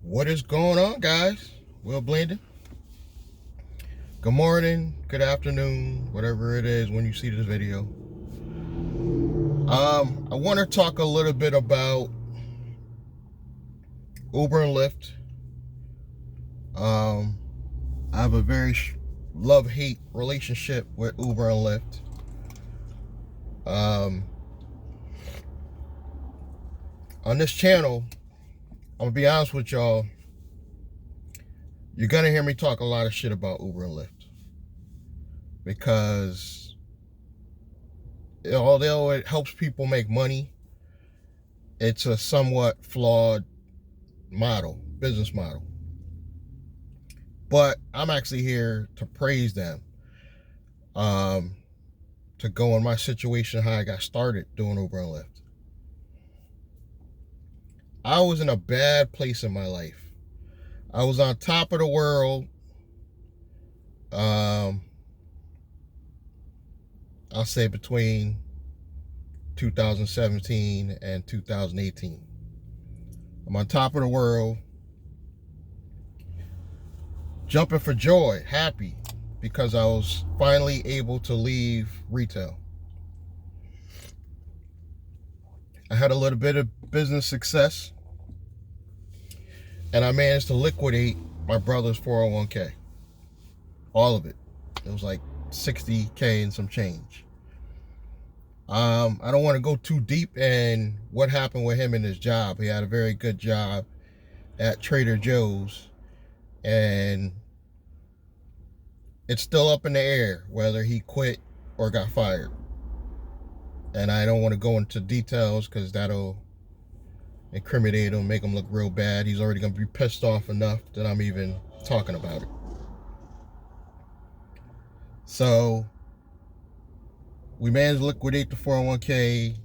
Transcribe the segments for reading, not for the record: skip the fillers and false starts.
What is going on, guys? Will Blending. Good morning, good afternoon, whatever it is when you see this video. I want to talk a little bit about Uber and Lyft. I have a very love-hate relationship with Uber and Lyft. On this channel, I'm gonna be honest with y'all. You're gonna hear me talk a lot of shit about Uber and Lyft because although it helps people make money, it's a somewhat flawed business model. But I'm actually here to praise them, to go on my situation, how I got started doing Uber and Lyft. I was in a bad place in my life. I was on top of the world. I'll say between 2017 and 2018. I'm on top of the world, jumping for joy, happy, because I was finally able to leave retail. I had a little bit of business success, and I managed to liquidate my brother's 401k. All of it. It was like $60K and some change. I don't want to go too deep in what happened with him in his job. He had a very good job at Trader Joe's, and it's still up in the air whether he quit or got fired. And I don't want to go into details because that'll incriminate him, make him look real bad. He's already going to be pissed off enough that I'm even talking about it. So we managed to liquidate the 401k.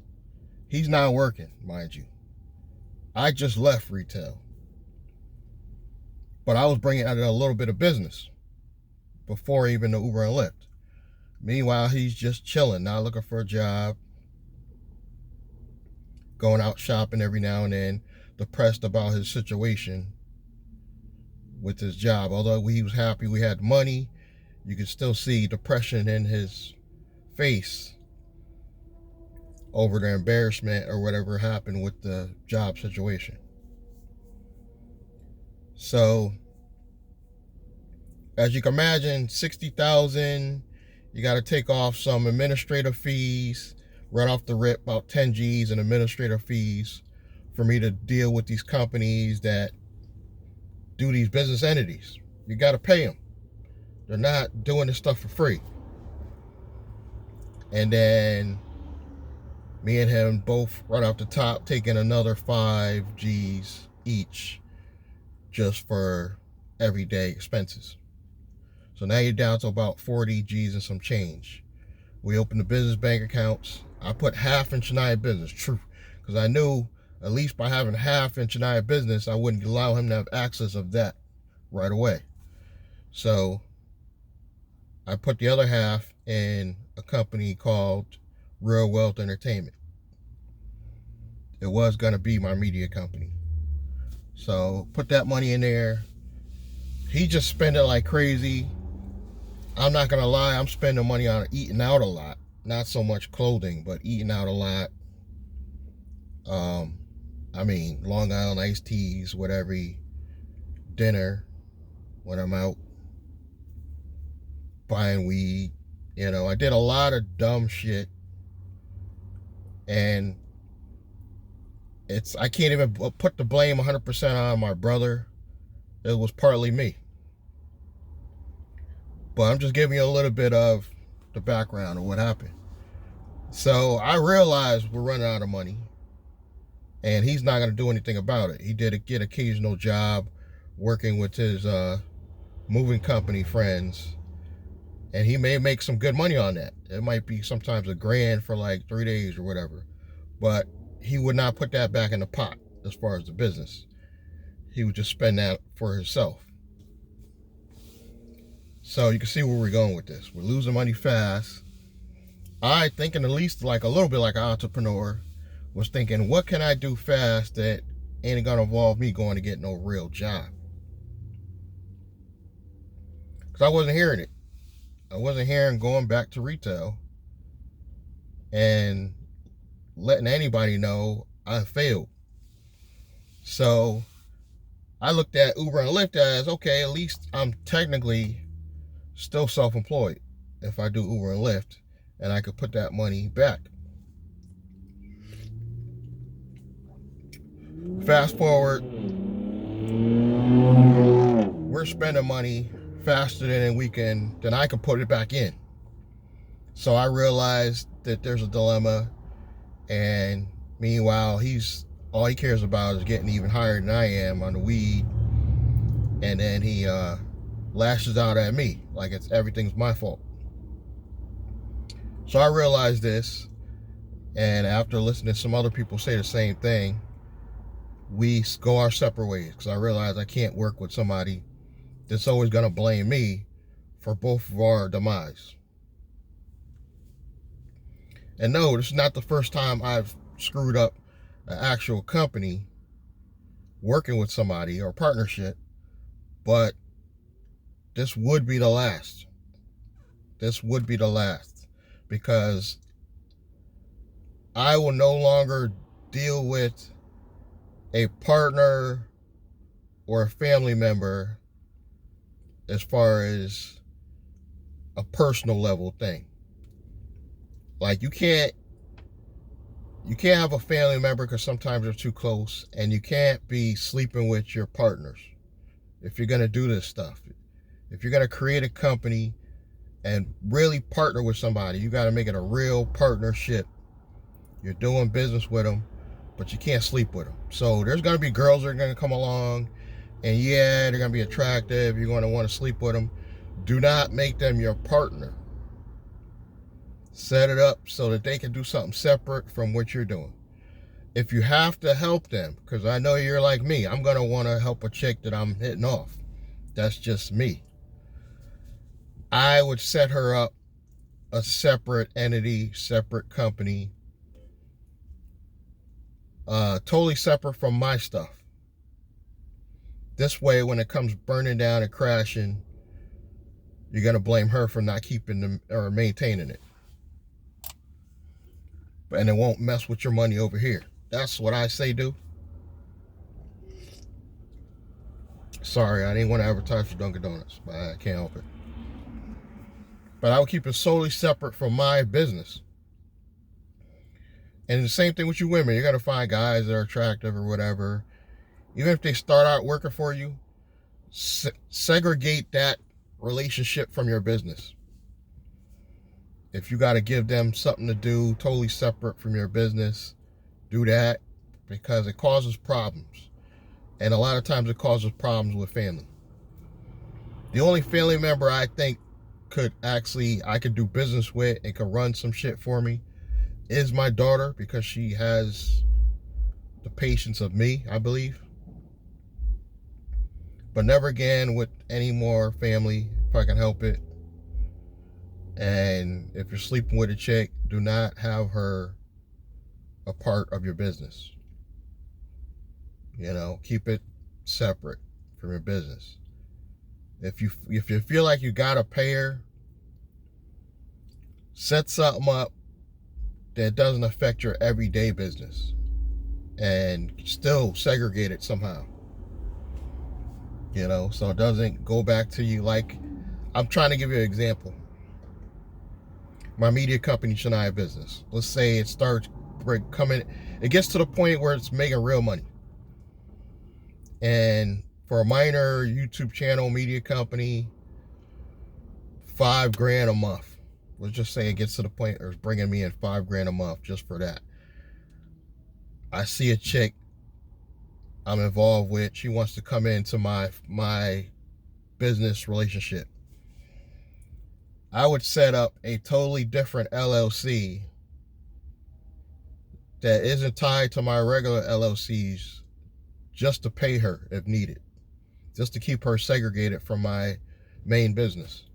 He's not working, mind you. I just left retail, but I was bringing out a little bit of business before even the Uber and Lyft. Meanwhile, he's just chilling, not looking for a job, going out shopping every now and then, depressed about his situation with his job. Although he was happy we had money, you could still see depression in his face over the embarrassment or whatever happened with the job situation. So, as you can imagine, $60,000, you got to take off some administrative fees, right off the rip, about 10 G's in administrative fees for me to deal with these companies that do these business entities. You got to pay them. They're not doing this stuff for free. And then me and him both right off the top taking another 5 G's each just for everyday expenses. So now you're down to about 40 G's and some change. We opened the business bank accounts. I put half in Shania business, true, because I knew at least by having half in Shania business, I wouldn't allow him to have access of that right away. So I put the other half in a company called Real Wealth Entertainment. It was going to be my media company. So put that money in there. He just spent it like crazy. I'm not going to lie, I'm spending money on eating out a lot. Not so much clothing, but eating out a lot. Long Island iced teas with every dinner when I'm out. Buying weed. I did a lot of dumb shit. And I can't even put the blame 100% on my brother. It was partly me. But I'm just giving you a little bit of the background of what happened. So I realized we're running out of money, and he's not going to do anything about it. He did get occasional job working with his moving company friends, and he may make some good money on that. It might be sometimes $1,000 for like 3 days or whatever, but he would not put that back in the pot as far as the business. He would just spend that for himself. So you can see where we're going with this. We're losing money fast. I, thinking at least like a little bit like an entrepreneur, was thinking, what can I do fast that ain't gonna involve me going to get no real job. Because I wasn't hearing it. I wasn't hearing going back to retail and letting anybody know I failed. So I looked at Uber and Lyft as, okay, at least I'm technically still self-employed if I do Uber and Lyft, and I could put that money back. Fast forward, we're spending money faster than I can put it back in. So I realized that there's a dilemma, and meanwhile, all he cares about is getting even higher than I am on the weed, and then he lashes out at me like everything's my fault. So I realized this, and after listening to some other people say the same thing, we go our separate ways, because I realized I can't work with somebody that's always going to blame me for both of our demise. And no, this is not the first time I've screwed up an actual company working with somebody or partnership, but this would be the last. This would be the last, because I will no longer deal with a partner or a family member as far as a personal level thing. Like, you can't have a family member because sometimes they're too close, and you can't be sleeping with your partners if you're going to do this stuff. If you're going to create a company and really partner with somebody, you got to make it a real partnership. You're doing business with them, but you can't sleep with them. So there's going to be girls that are going to come along, and yeah, they're going to be attractive. You're going to want to sleep with them. Do not make them your partner. Set it up so that they can do something separate from what you're doing. If you have to help them, because I know you're like me, I'm going to want to help a chick that I'm hitting off. That's just me. I would set her up a separate entity, separate company, totally separate from my stuff. This way, when it comes burning down and crashing, you're going to blame her for not keeping them or maintaining it. And it won't mess with your money over here. That's what I say do. Sorry, I didn't want to advertise for Dunkin' Donuts, but I can't help it. But I would keep it solely separate from my business. And the same thing with you women. You're going to find guys that are attractive or whatever. Even if they start out working for you, segregate that relationship from your business. If you got to give them something to do totally separate from your business, do that, because it causes problems. And a lot of times it causes problems with family. The only family member I think I could do business with and could run some shit for me is my daughter, because she has the patience of me, I believe. But never again with any more family, if I can help it. And if you're sleeping with a chick, do not have her a part of your business. Keep it separate from your business. If you feel like you gotta pay her, set something up that doesn't affect your everyday business, and still segregate it somehow. So it doesn't go back to you. Like, I'm trying to give you an example. My media company, Shania Business. Let's say it starts it gets to the point where it's making real money. And for a minor YouTube channel media company, $5,000 a month. Let's just say it gets to the point where it's bringing me in $5,000 a month just for that. I see a chick I'm involved with. She wants to come into my business relationship. I would set up a totally different LLC that isn't tied to my regular LLCs, just to pay her if needed, just to keep her segregated from my main business.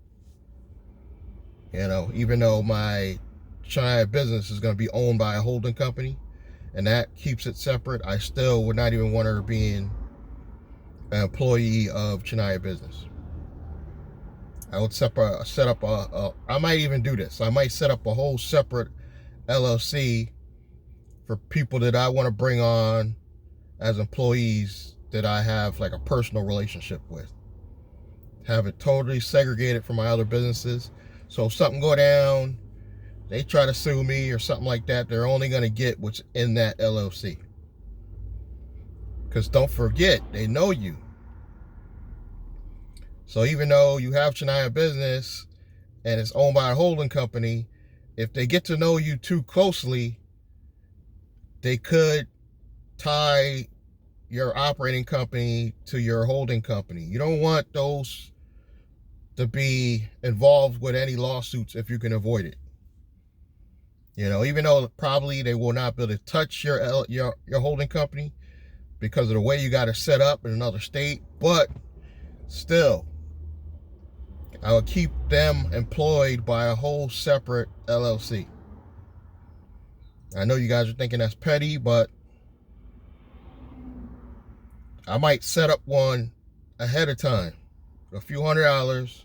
Even though my Shania Business is going to be owned by a holding company, and that keeps it separate, I still would not even want her being an employee of Chennai Business. I would set up I might even do this. I might set up a whole separate LLC for people that I want to bring on as employees that I have like a personal relationship with. Have it totally segregated from my other businesses. So if something go down, they try to sue me or something like that, they're only going to get what's in that LLC. Because don't forget, they know you. So even though you have Chennai Business and it's owned by a holding company, if they get to know you too closely, they could tie your operating company to your holding company. You don't want those to be involved with any lawsuits if you can avoid it. Even though probably they will not be able to touch your holding company because of the way you got it set up in another state, but still, I would keep them employed by a whole separate LLC. I know you guys are thinking that's petty, but I might set up one ahead of time, a few $100s,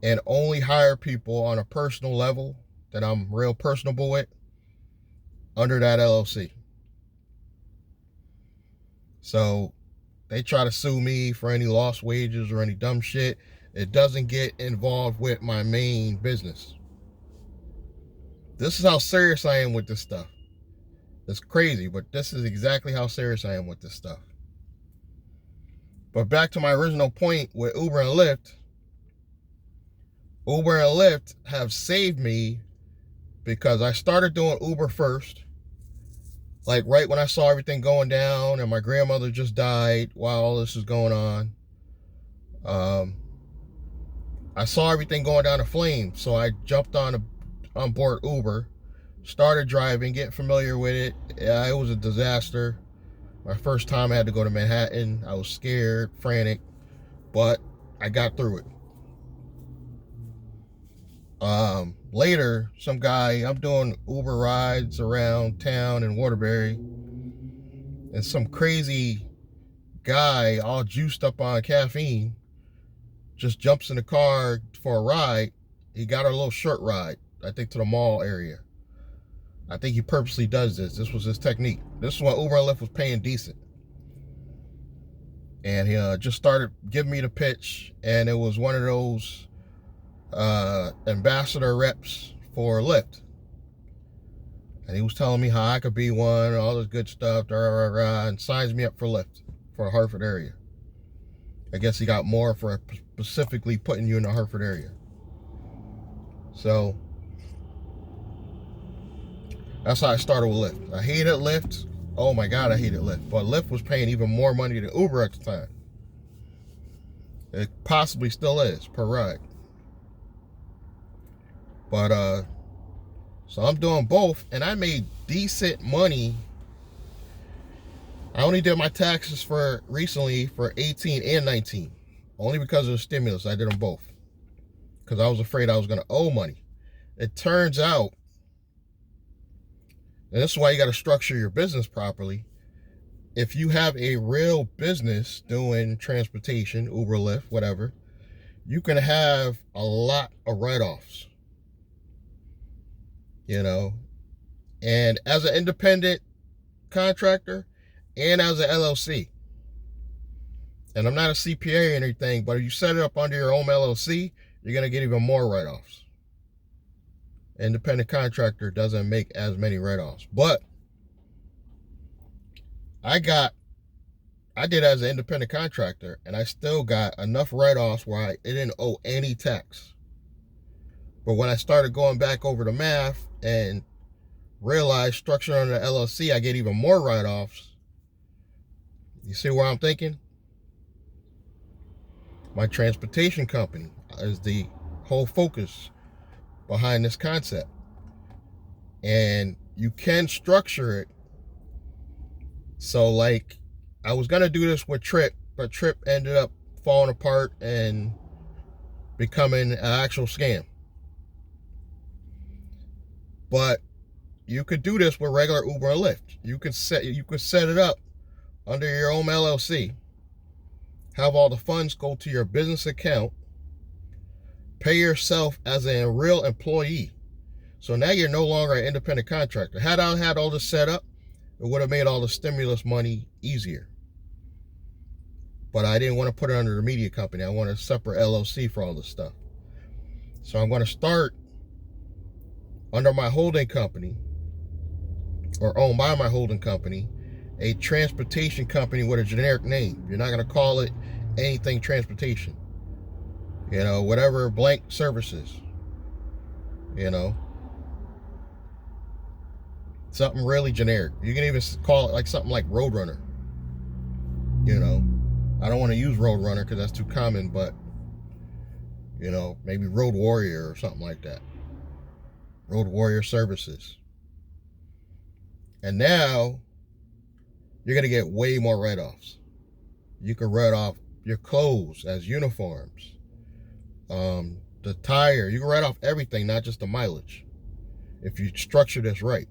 and only hire people on a personal level that I'm real personable with under that LLC. So they try to sue me for any lost wages or any dumb shit, it doesn't get involved with my main business. This is how serious I am with this stuff. It's crazy, but this is exactly how serious I am with this stuff. But back to my original point with Uber and Lyft. Uber and Lyft have saved me because I started doing Uber first. Like right when I saw everything going down and my grandmother just died while all this is going on. I saw everything going down in flames, so I jumped on board Uber, started driving, getting familiar with it. Yeah, it was a disaster. My first time I had to go to Manhattan. I was scared, frantic, but I got through it. Later, some guy, I'm doing Uber rides around town in Waterbury, and some crazy guy all juiced up on caffeine just jumps in the car for a ride. He got a little short ride, I think to the mall area. I think he purposely does this. This was his technique. This is when Uber and Lyft was paying decent. And he just started giving me the pitch, and it was one of those ambassador reps for Lyft. And he was telling me how I could be one, all this good stuff, and signs me up for Lyft for the Hartford area. I guess he got more for specifically putting you in the Hartford area. So that's how I started with Lyft. I hated Lyft. Oh my God, I hated Lyft. But Lyft was paying even more money than Uber at the time. It possibly still is per ride. But so I'm doing both, and I made decent money. I only did my taxes for recently for 18 and 19. Only because of the stimulus, I did them both. Because I was afraid I was going to owe money. It turns out, and this is why you got to structure your business properly. If you have a real business doing transportation, Uber, Lyft, whatever, you can have a lot of write-offs. And as an independent contractor and as an LLC, and I'm not a CPA or anything, but if you set it up under your own LLC, you're going to get even more write-offs. Independent contractor doesn't make as many write-offs. But I did as an independent contractor, and I still got enough write-offs where it didn't owe any tax. But when I started going back over the math and realized structure under the LLC, I get even more write-offs. You see where I'm thinking? My transportation company is the whole focus behind this concept. And you can structure it. So like, I was going to do this with Trip, but Trip ended up falling apart and becoming an actual scam. But you could do this with regular Uber and Lyft. You could set it up under your own LLC, have all the funds go to your business account, pay yourself as a real employee. So now you're no longer an independent contractor. Had I had all this set up, it would have made all the stimulus money easier. But I didn't want to put it under the media company. I want a separate LLC for all this stuff. So I'm going to start under my holding company, or owned by my holding company, a transportation company with a generic name. You're not going to call it anything transportation. You know, whatever, blank services. You know, something really generic. You can even call it like something like Roadrunner. You know, I don't want to use Roadrunner because that's too common, but, you know, maybe Road Warrior or something like that. Road Warrior Services. And now you're going to get way more write-offs. You can write off your clothes as uniforms, the tire. You can write off everything, not just the mileage, if you structure this right.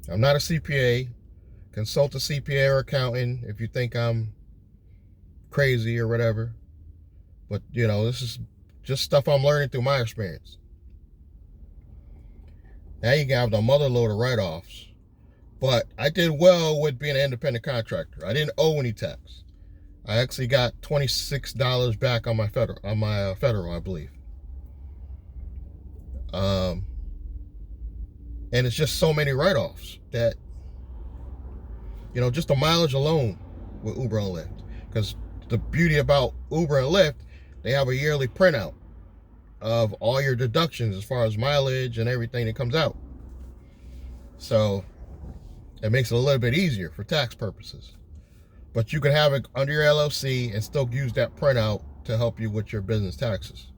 I'm not a CPA. Consult a CPA or accountant if you think I'm crazy or whatever. But, you know, this is just stuff I'm learning through my experience. Now you can have the mother load of write-offs. But I did well with being an independent contractor. I didn't owe any tax. I actually got $26 back on my federal, I believe. And it's just so many write-offs that, you know, just the mileage alone with Uber and Lyft. Because the beauty about Uber and Lyft, they have a yearly printout of all your deductions as far as mileage and everything that comes out. So it makes it a little bit easier for tax purposes. But you can have it under your LLC and still use that printout to help you with your business taxes.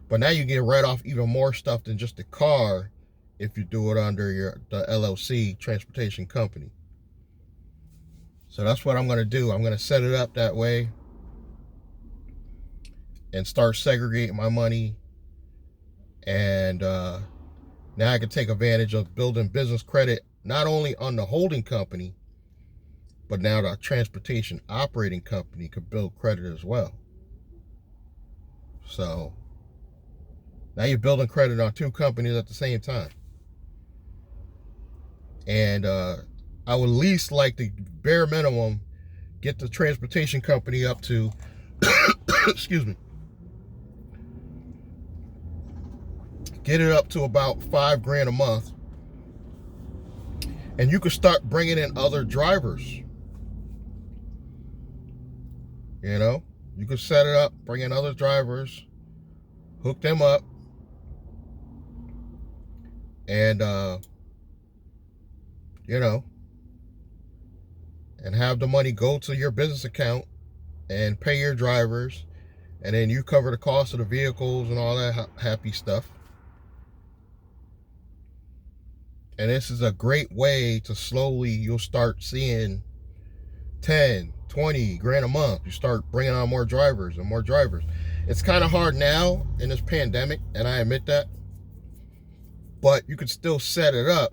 But now you can write off even more stuff than just the car if you do it under the LLC transportation company. So that's what I'm going to do. I'm going to set it up that way and start segregating my money. And now I can take advantage of building business credit, not only on the holding company, but now the transportation operating company could build credit as well. So now you're building credit on two companies at the same time. And I would at least like the bare minimum, get the transportation company up to, excuse me, get it up to about $5,000 a month. And you can start bringing in other drivers. You know, you can set it up, bring in other drivers, hook them up, and, you know, and have the money go to your business account and pay your drivers, and then you cover the cost of the vehicles and all that happy stuff. And this is a great way to slowly, you'll start seeing 10, 20 grand a month. You start bringing on more drivers and more drivers. It's kind of hard now in this pandemic, and I admit that. But you could still set it up,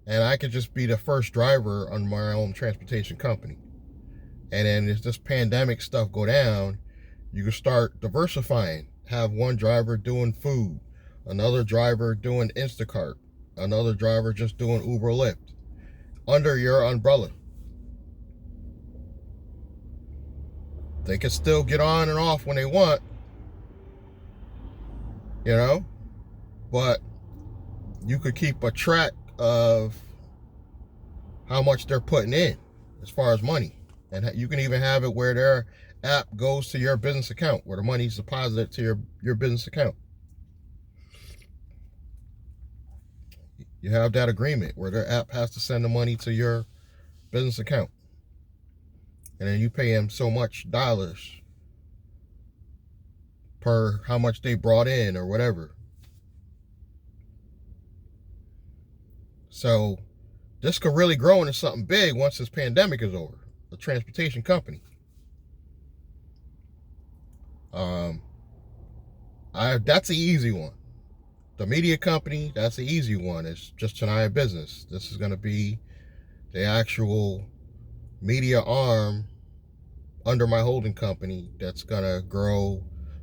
and I could just be the first driver on my own transportation company. And then as this pandemic stuff go down, you can start diversifying. Have one driver doing food, another driver doing Instacart, another driver just doing Uber Lyft under your umbrella. They can still get on and off when they want, you know, but you could keep a track of how much they're putting in as far as money. And you can even have it where their app goes to your business account, where the money's deposited to your business account. You have that agreement where their app has to send the money to your business account. And then you pay them so much dollars per how much they brought in or whatever. So this could really grow into something big once this pandemic is over. A transportation company. That's an easy one. the media company, that's the easy one. It's just Chennai Business. This is going to be the actual media arm under my holding company that's going to grow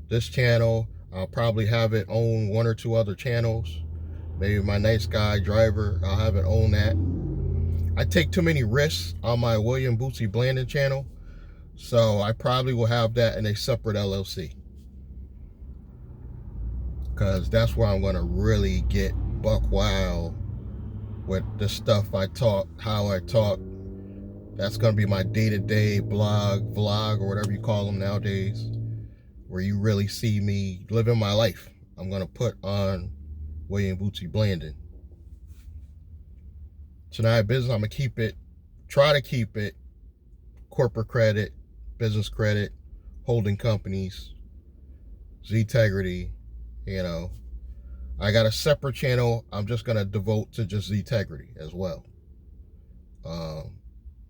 this channel. I'll probably have it own one or two other channels. Maybe my nice guy driver, I'll have it own that. I take too many risks on my William Bootsy Blandon channel, so I probably will have that in a separate LLC, because that's where I'm going to really get buck wild with the stuff I talk, how I talk. That's going to be my day-to-day blog, vlog, or whatever you call them nowadays, where you really see me living my life. I'm going to put on William Bootsy Blandon. Chennai Business, I'm going to keep it, try to keep it corporate credit, business credit, holding companies, Z-Tegrity, you know. I got a separate channel I'm just going to devote to just Z-Tegrity as well.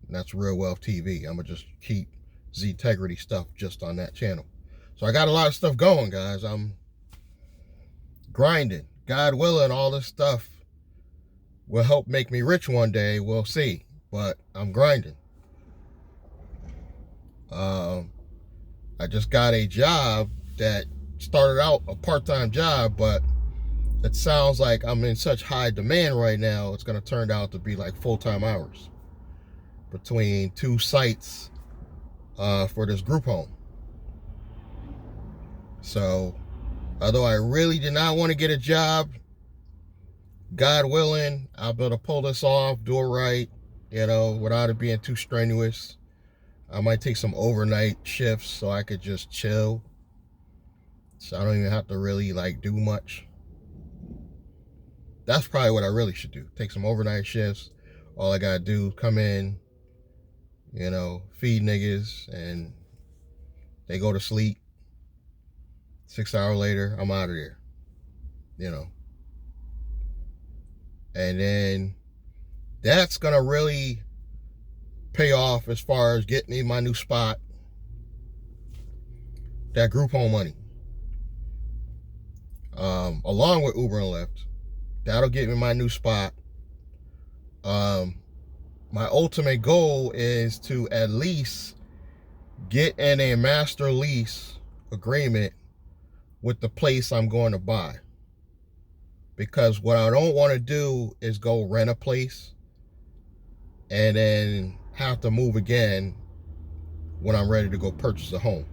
That's Real Wealth TV. I'm going to just keep Z-Tegrity stuff just on that channel. So I got a lot of stuff going, guys. I'm grinding. God willing, all this stuff will help make me rich one day. We'll see. But I'm grinding. I just got a job that started out a part-time job, but it sounds like I'm in such high demand right now, it's going to turn out to be like full-time hours between two sites for this group home. So, although I really did not want to get a job, God willing, I'll be able to pull this off, do it right, you know, without it being too strenuous. I might take some overnight shifts so I could just chill. So I don't even have to really like do much. That's probably what I really should do. Take some overnight shifts. All I gotta do, come in, you know, feed niggas, and they go to sleep. 6 hours later, I'm out of there. You know. And then that's gonna really pay off as far as getting me my new spot. That group home money. Along with Uber and Lyft. That'll get me my new spot. My ultimate goal is to at least get in a master lease agreement with the place I'm going to buy. Because what I don't want to do is go rent a place and then have to move again when I'm ready to go purchase a home.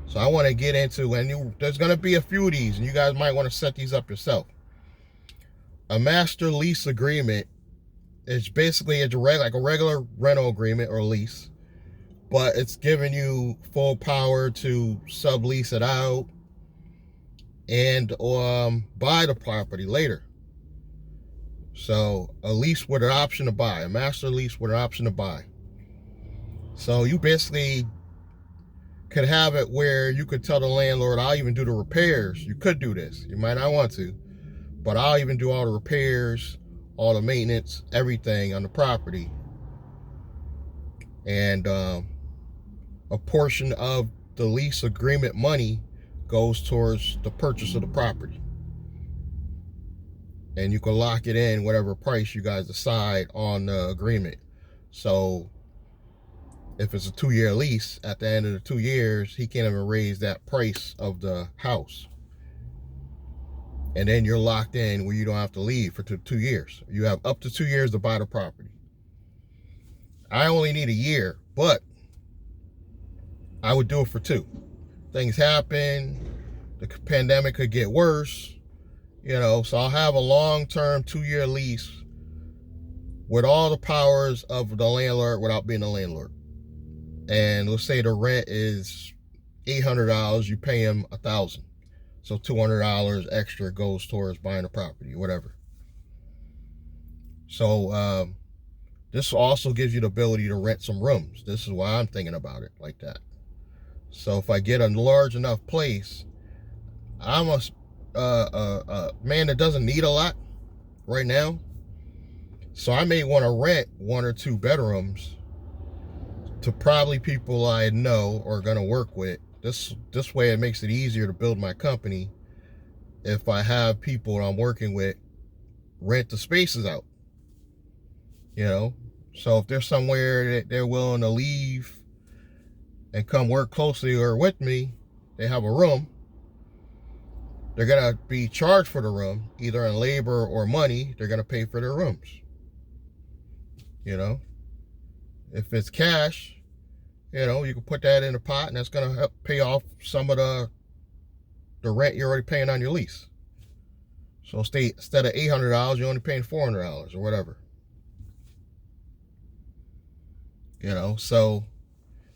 So I want to get into, and there's going to be a few of these, and you guys might want to set these up yourself. A master lease agreement is basically like a regular rental agreement or lease, but it's giving you full power to sublease it out and buy the property later. So a lease with an option to buy, a master lease with an option to buy. So you basically could have it where you could tell the landlord, I'll even do the repairs. You could do this. You might not want to, but I'll even do all the repairs, all the maintenance, everything on the property. And a portion of the lease agreement money goes towards the purchase of the property. And you can lock it in whatever price you guys decide on the agreement. So if it's a 2-year lease, at the end of the 2 years, he can't even raise that price of the house. And then you're locked in where you don't have to leave for 2 years. You have up to 2 years to buy the property. I only need a year, but I would do it for 2. Things happen. The pandemic could get worse. You know, so I'll have a long-term 2-year lease with all the powers of the landlord without being a landlord. And let's say the rent is $800, you pay him $1,000. So $200 extra goes towards buying the property, whatever. So this also gives you the ability to rent some rooms. This is why I'm thinking about it like that. So if I get a large enough place, I'm a man that doesn't need a lot right now. So I may want to rent 1 or 2 bedrooms to probably people I know or going to work with. This way it makes it easier to build my company if I have people I'm working with rent the spaces out, you know. So if there's somewhere that they're willing to leave and come work closely or with me, they have a room, they're going to be charged for the room, either in labor or money. They're going to pay for their rooms, you know. If it's cash, you know, you can put that in a pot, and that's going to help pay off some of the rent you're already paying on your lease. So instead of $800, you're only paying $400 or whatever. You know, so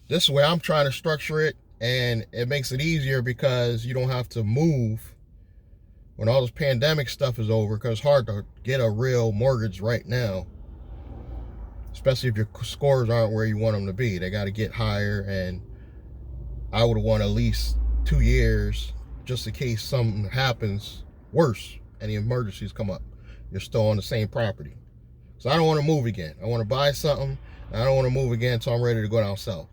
this is where I'm trying to structure it, and it makes it easier because you don't have to move when all this pandemic stuff is over, because it's hard to get a real mortgage right now, especially if your scores aren't where you want them to be. They got to get higher, and I would want at least 2 years just in case something happens worse, any emergencies come up. You're still on the same property. So I don't want to move again. I want to buy something. I don't want to move again until I'm ready to go down south.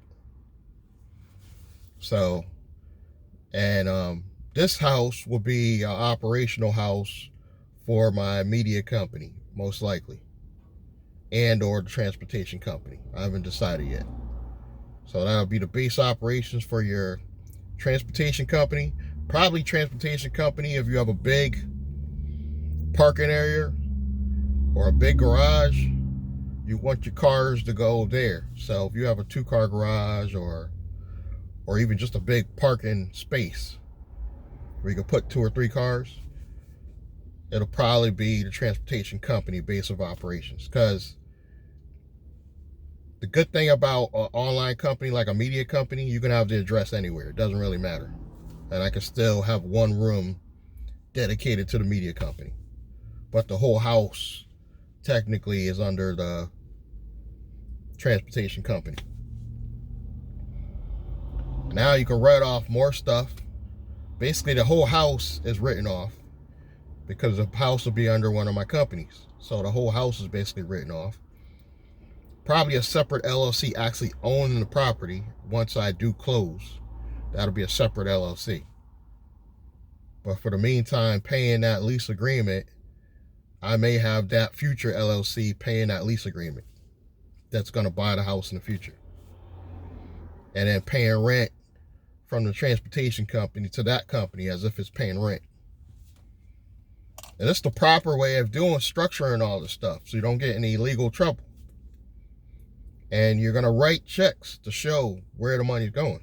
So, and this house will be an operational house for my media company, most likely, and or the transportation company. I haven't decided yet. So that'll be the base operations for your transportation company. Probably transportation company if you have a big parking area or a big garage, you want your cars to go there. So if you have a 2-car garage or even just a big parking space where you can put 2 or 3 cars, it'll probably be the transportation company base of operations. Because the good thing about an online company like a media company, you can have the address anywhere. It doesn't really matter. And I can still have one room dedicated to the media company. But the whole house technically is under the transportation company. Now you can write off more stuff. Basically, the whole house is written off because the house will be under one of my companies. So the whole house is basically written off. Probably a separate LLC actually owning the property once I do close. That'll be a separate LLC. But for the meantime, paying that lease agreement, I may have that future LLC paying that lease agreement that's going to buy the house in the future. And then paying rent from the transportation company to that company as if it's paying rent. And it's the proper way of structuring all this stuff so you don't get any legal trouble. And you're going to write checks to show where the money's going.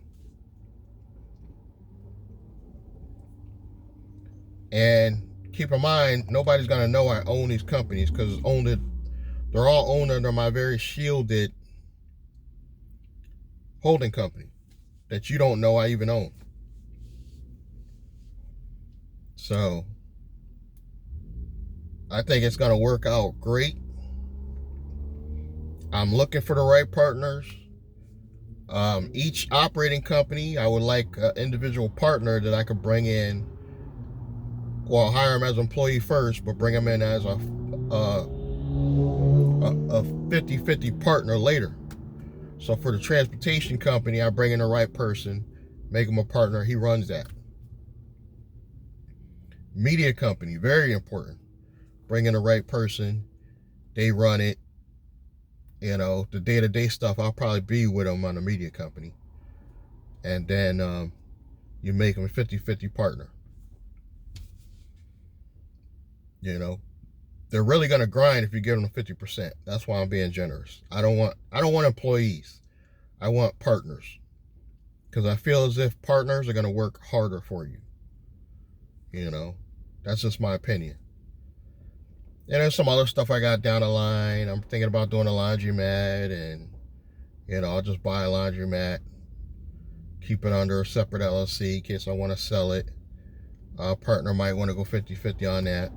And keep in mind, nobody's going to know I own these companies because they're all owned under my very shielded holding company that you don't know I even own. So I think it's going to work out great. I'm looking for the right partners. Each operating company, I would like an individual partner that I could bring in. Well, I'll hire them as an employee first, but bring them in as a 50-50 partner later. So for the transportation company, I bring in the right person, make him a partner. He runs that. Media company, very important. Bring in the right person. They run it. You know, the day-to-day stuff, I'll probably be with them on the media company. And then you make them a 50-50 partner. You know, they're really going to grind if you give them 50%. That's why I'm being generous. I don't want employees. I want partners. Because I feel as if partners are going to work harder for you. You know, that's just my opinion. And there's some other stuff I got down the line. I'm thinking about doing a laundromat, and, you know, I'll just buy a laundromat, keep it under a separate LLC in case I want to sell it. A partner might want to go 50-50 on that.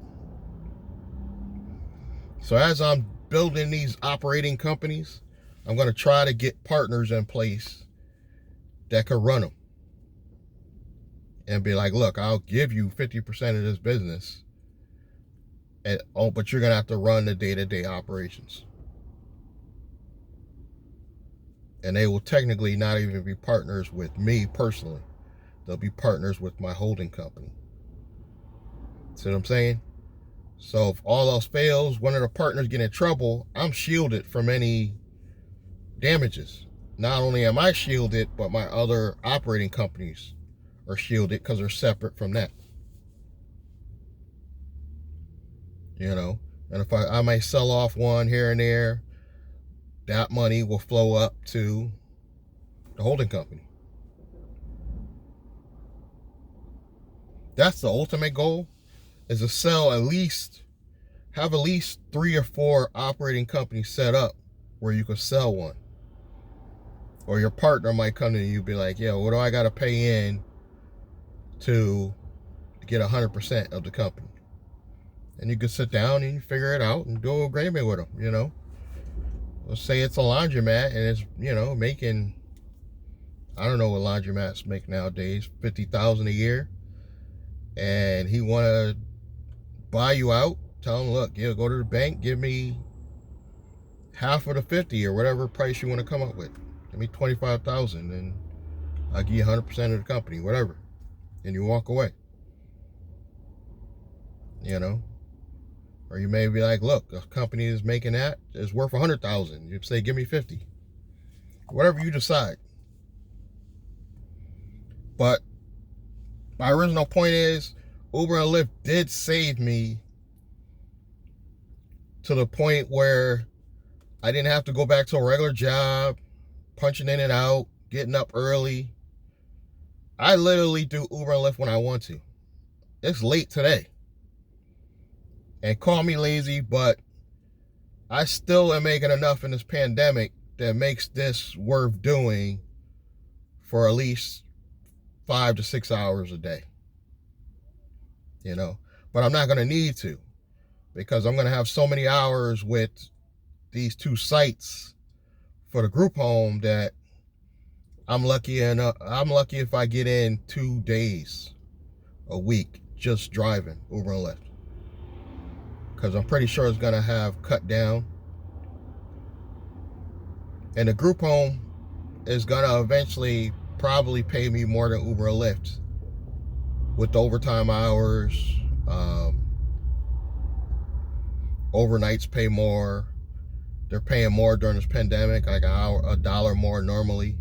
So as I'm building these operating companies, I'm going to try to get partners in place that could run them. And be like, look, I'll give you 50% of this business. But you're going to have to run the day-to-day operations. And they will technically not even be partners with me personally. They'll be partners with my holding company. See what I'm saying? So if all else fails, one of the partners get in trouble, I'm shielded from any damages. Not only am I shielded, but my other operating companies are shielded because they're separate from that. You know, and if I might sell off one here and there, that money will flow up to the holding company. That's the ultimate goal, is to sell have at least 3 or 4 operating companies set up where you could sell one. Or your partner might come to you and be like, yeah, what do I got to pay in to get 100% of the company? And you can sit down and figure it out and do an agreement with them, you know. Let's say it's a laundromat and it's, you know, making, I don't know what laundromats make nowadays, $50,000 a year. And he want to buy you out. Tell him, look, you know, go to the bank, give me half of the 50 or whatever price you want to come up with. Give me 25,000 and I'll give you 100% of the company, whatever. And you walk away. You know? Or you may be like, look, a company is making that, is worth 100,000. You say, give me 50. Whatever you decide. But my original point is, Uber and Lyft did save me to the point where I didn't have to go back to a regular job, punching in and out, getting up early. I literally do Uber and Lyft when I want to. It's late today. And call me lazy, but I still am making enough in this pandemic that makes this worth doing for at least 5 to 6 hours a day. You know, but I'm not going to need to, because I'm going to have so many hours with these 2 sites for the group home that I'm lucky if I get in 2 days a week just driving Uber and Lyft. Because I'm pretty sure it's going to have cut down. And the group home is going to eventually probably pay me more than Uber and Lyft with the overtime hours. Overnights pay more. They're paying more during this pandemic, like $1 more normally.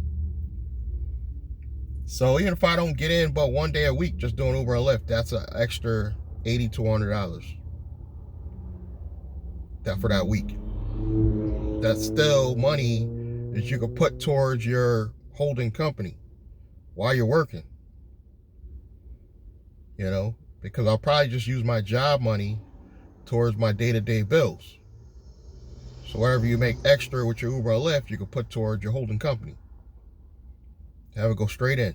So even if I don't get in but 1 day a week just doing Uber and Lyft, that's an extra $80 to $100 for that week. That's still money that you can put towards your holding company while you're working. You know, because I'll probably just use my job money towards my day-to-day bills. So whatever you make extra with your Uber or Lyft, you can put towards your holding company. Have it go straight in.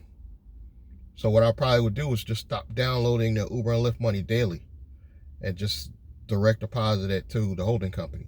So what I probably would do is just stop downloading the Uber and Lyft money daily and just direct deposit it to the holding company.